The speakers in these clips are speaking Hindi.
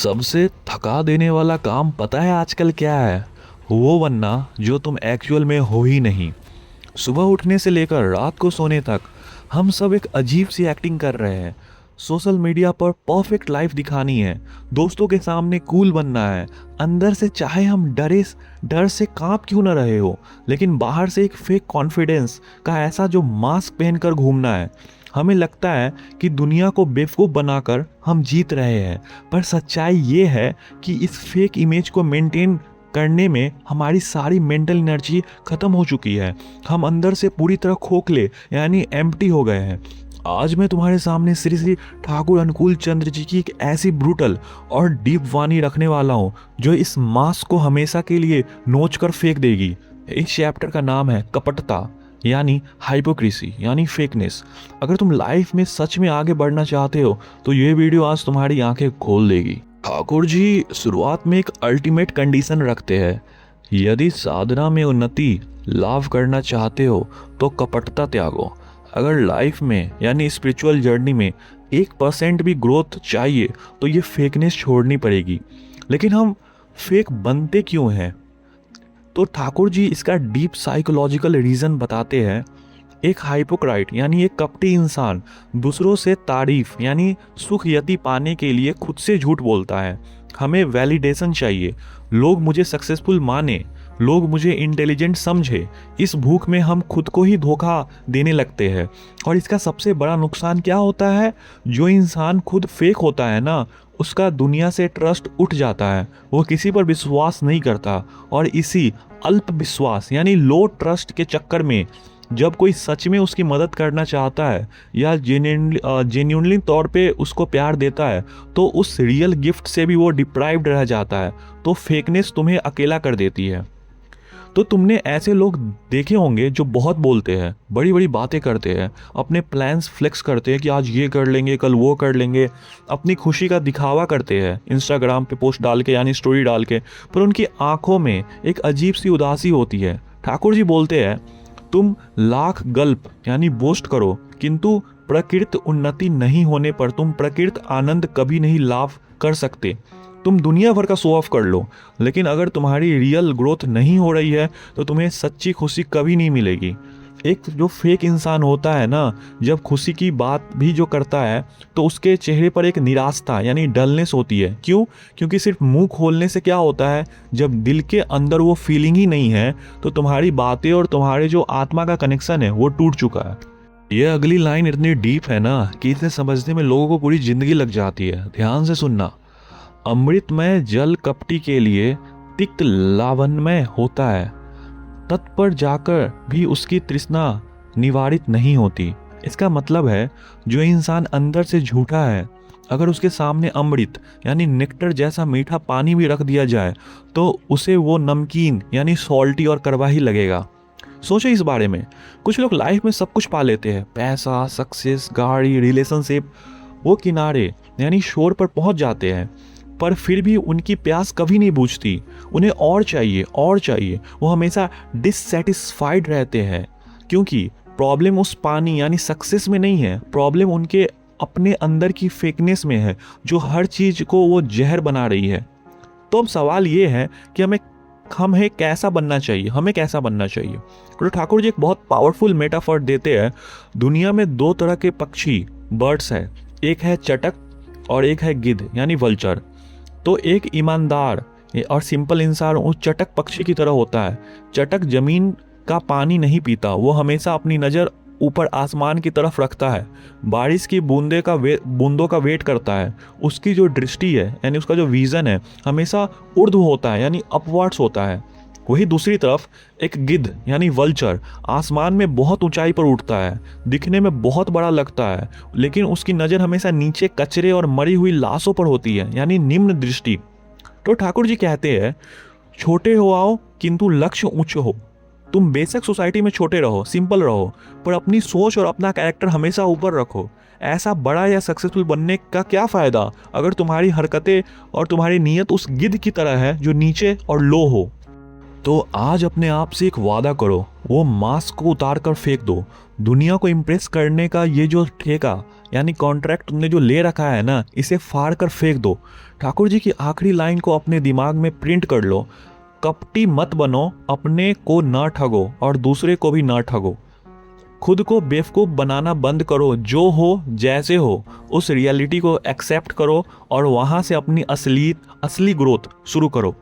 सबसे थका देने वाला काम पता है आजकल क्या है? वो बनना जो तुम एक्चुअल में हो ही नहीं। सुबह उठने से लेकर रात को सोने तक हम सब एक अजीब सी एक्टिंग कर रहे हैं। सोशल मीडिया पर परफेक्ट लाइफ दिखानी है, दोस्तों के सामने कूल बनना है। अंदर से चाहे हम डर से कांप क्यों ना रहे हो, लेकिन बाहर से एक फेक कॉन्फिडेंस का ऐसा जो मास्क पहनकर घूमना है। हमें लगता है कि दुनिया को बेवकूफ़ बनाकर हम जीत रहे हैं, पर सच्चाई ये है कि इस फेक इमेज को मेंटेन करने में हमारी सारी मेंटल एनर्जी ख़त्म हो चुकी है। हम अंदर से पूरी तरह खोखले यानी एम्प्टी हो गए हैं। आज मैं तुम्हारे सामने श्री श्री ठाकुर अनुकूल चंद्र जी की एक ऐसी ब्रूटल और डीप वाणी रखने वाला हूँ जो इस मास्क को हमेशा के लिए नोच कर फेंक देगी। इस चैप्टर का नाम है कपटता यानी हाइपोक्रेसी यानी फेकनेस। अगर तुम लाइफ में सच में आगे बढ़ना चाहते हो तो ये वीडियो आज तुम्हारी आंखें खोल देगी। ठाकुर जी शुरुआत में एक अल्टीमेट कंडीशन रखते हैं, यदि साधना में उन्नति लाभ करना चाहते हो तो कपटता त्यागो। अगर लाइफ में यानी स्पिरिचुअल जर्नी में 1% भी ग्रोथ चाहिए तो ये फेकनेस छोड़नी पड़ेगी। लेकिन हम फेक बनते क्यों हैं? तो ठाकुर जी इसका डीप साइकोलॉजिकल रीज़न बताते हैं। एक हाइपोक्राइट यानी एक कपटी इंसान दूसरों से तारीफ यानी सुख यति पाने के लिए खुद से झूठ बोलता है। हमें वैलिडेशन चाहिए, लोग मुझे सक्सेसफुल माने, लोग मुझे इंटेलिजेंट समझे। इस भूख में हम खुद को ही धोखा देने लगते हैं। और इसका सबसे बड़ा नुकसान क्या होता है? जो इंसान खुद फेक होता है ना, उसका दुनिया से ट्रस्ट उठ जाता है, वो किसी पर विश्वास नहीं करता। और इसी अल्प विश्वास यानी लो ट्रस्ट के चक्कर में जब कोई सच में उसकी मदद करना चाहता है या जेन्युइनली तौर पे उसको प्यार देता है तो उस रियल गिफ्ट से भी वो डिप्राइव्ड रह जाता है। तो फेकनेस तुम्हें अकेला कर देती है। तो तुमने ऐसे लोग देखे होंगे जो बहुत बोलते हैं, बड़ी बड़ी बातें करते हैं, अपने प्लान्स फ्लेक्स करते हैं कि आज ये कर लेंगे, कल वो कर लेंगे, अपनी खुशी का दिखावा करते हैं इंस्टाग्राम पे पोस्ट डाल के यानी स्टोरी डाल के, पर उनकी आंखों में एक अजीब सी उदासी होती है। ठाकुर जी बोलते हैं, तुम लाख गल्प यानी बोस्ट करो, किंतु प्रकृत उन्नति नहीं होने पर तुम प्रकृत आनंद कभी नहीं लाभ कर सकते। तुम दुनिया भर का शो ऑफ कर लो, लेकिन अगर तुम्हारी रियल ग्रोथ नहीं हो रही है तो तुम्हें सच्ची खुशी कभी नहीं मिलेगी। एक जो फेक इंसान होता है ना, जब खुशी की बात भी जो करता है तो उसके चेहरे पर एक निराशा यानी डलनेस होती है। क्यों? क्योंकि सिर्फ मुंह खोलने से क्या होता है, जब दिल के अंदर वो फीलिंग ही नहीं है तो तुम्हारी बातें और तुम्हारे जो आत्मा का कनेक्शन है वो टूट चुका है। ये अगली लाइन इतनी डीप है ना कि इसे समझने में लोगों को पूरी जिंदगी लग जाती है। ध्यान से सुनना। अमृतमय जल कपटी के लिए तिक्त लावण्यमय होता है, तत्पर जाकर भी उसकी तृष्णा निवारित नहीं होती। इसका मतलब है जो इंसान अंदर से झूठा है, अगर उसके सामने अमृत यानी नेक्टर जैसा मीठा पानी भी रख दिया जाए तो उसे वो नमकीन यानी सॉल्टी और कड़वा ही लगेगा। सोचो इस बारे में। कुछ लोग लाइफ में सब कुछ पा लेते हैं, पैसा, सक्सेस, गाड़ी, रिलेशनशिप, वो किनारे यानी शोर पर पहुंच जाते हैं, पर फिर भी उनकी प्यास कभी नहीं बुझती। उन्हें और चाहिए और चाहिए। वो हमेशा डिससेटिस्फाइड रहते हैं, क्योंकि प्रॉब्लम उस पानी यानी सक्सेस में नहीं है, प्रॉब्लम उनके अपने अंदर की फेकनेस में है जो हर चीज़ को वो जहर बना रही है। तो अब सवाल ये है कि हमें कैसा बनना चाहिए, हमें कैसा बनना चाहिए। तो ठाकुर जी एक बहुत पावरफुल मेटाफर देते हैं। दुनिया में दो तरह के पक्षी बर्ड्स है, एक है चटक और एक है गिद्ध यानी वल्चर। तो एक ईमानदार और सिंपल इंसान उस चटक पक्षी की तरह होता है। चटक जमीन का पानी नहीं पीता, वो हमेशा अपनी नज़र ऊपर आसमान की तरफ रखता है, बारिश की बूंदों का वेट करता है। उसकी जो दृष्टि है यानी उसका जो विज़न है हमेशा ऊर्ध्व होता है यानी अपवर्ड्स होता है। वही दूसरी तरफ एक गिद्ध यानी वल्चर आसमान में बहुत ऊंचाई पर उड़ता है, दिखने में बहुत बड़ा लगता है, लेकिन उसकी नज़र हमेशा नीचे कचरे और मरी हुई लाशों पर होती है यानी निम्न दृष्टि। तो ठाकुर जी कहते हैं, छोटे हो आओ किंतु लक्ष्य ऊंचे हो। तुम बेशक सोसाइटी में छोटे रहो, सिंपल रहो, पर अपनी सोच और अपना कैरेक्टर हमेशा ऊपर रखो। ऐसा बड़ा या सक्सेसफुल बनने का क्या फ़ायदा अगर तुम्हारी हरकतें और तुम्हारी नीयत उस गिद्ध की तरह है जो नीचे और लो हो। तो आज अपने आप से एक वादा करो, वो मास्क को उतार कर फेंक दो। दुनिया को इम्प्रेस करने का ये जो ठेका यानी कॉन्ट्रैक्ट तुमने जो ले रखा है ना, इसे फाड़ कर फेंक दो। ठाकुर जी की आखिरी लाइन को अपने दिमाग में प्रिंट कर लो, कपटी मत बनो, अपने को ना ठगो और दूसरे को भी ना ठगो। खुद को बेवकूफ़ बनाना बंद करो, जो हो जैसे हो उस रियलिटी को एक्सेप्ट करो और वहाँ से अपनी असली ग्रोथ शुरू करो।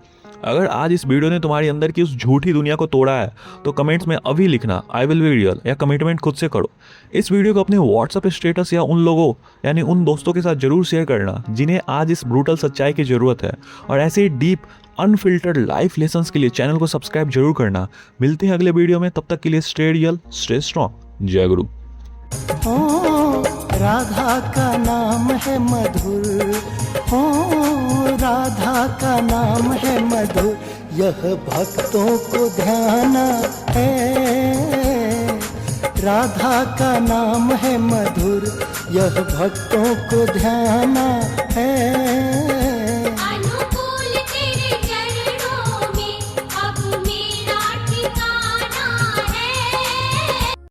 अगर आज इस वीडियो ने तुम्हारी अंदर की उस झूठी दुनिया को तोड़ा है तो कमेंट्स में अभी लिखना आई विल बी रियल या कमिटमेंट खुद से करो। इस वीडियो को अपने व्हाट्सएप स्टेटस या उन लोगों यानी उन दोस्तों के साथ जरूर शेयर करना जिन्हें आज इस ब्रूटल सच्चाई की ज़रूरत है। और ऐसे डीप अनफिल्टर्ड लाइफ लेसन्स के लिए चैनल को सब्सक्राइब जरूर करना। मिलते हैं अगले वीडियो में, तब तक के लिए स्टे रियल स्टे स्ट्रॉन्ग। जय गुरु। ओ राधा का नाम है मधुर, ओ राधा का नाम है मधुर, यह भक्तों को ध्याना है। राधा का नाम है मधुर, यह भक्तों को ध्याना